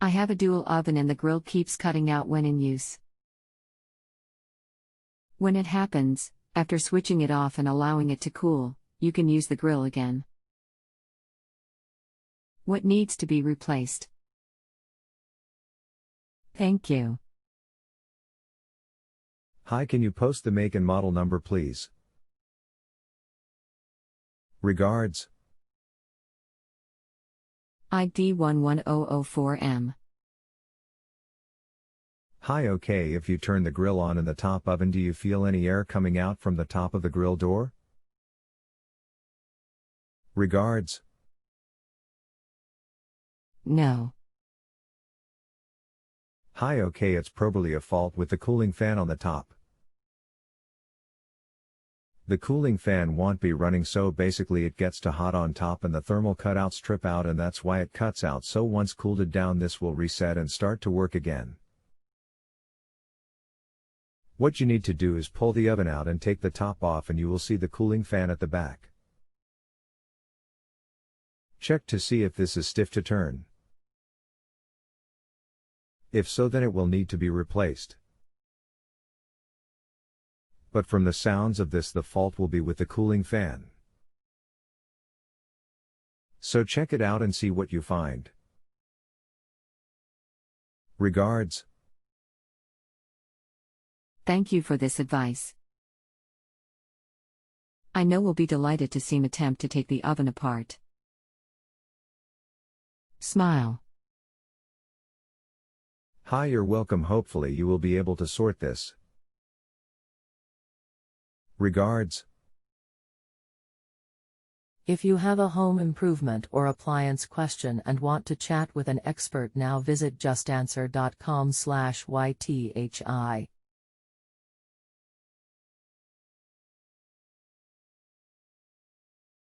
I have a dual oven and the grill keeps cutting out when in use. When it happens, after switching it off and allowing it to cool, you can use the grill again. What needs to be replaced? Thank you. Hi, can you post the make and model number please? Regards. ID 11004M. Hi, okay, if you turn the grill on in the top oven, do you feel any air coming out from the top of the grill door? Regards. No. Hi, okay, it's probably a fault with the cooling fan on the top. The cooling fan won't be running, so basically it gets too hot on top and the thermal cutouts trip out, and that's why it cuts out. So once cooled it down, this will reset and start to work again. What you need to do is pull the oven out and take the top off, and you will see the cooling fan at the back. Check to see if this is stiff to turn. If so, then it will need to be replaced. But from the sounds of this, the fault will be with the cooling fan. So check it out and see what you find. Regards. Thank you for this advice. I know we'll be delighted to see him attempt to take the oven apart. Smile. Hi, you're welcome. Hopefully you will be able to sort this. Regards. If you have a home improvement or appliance question and want to chat with an expert, now visit justanswer.com/ythi.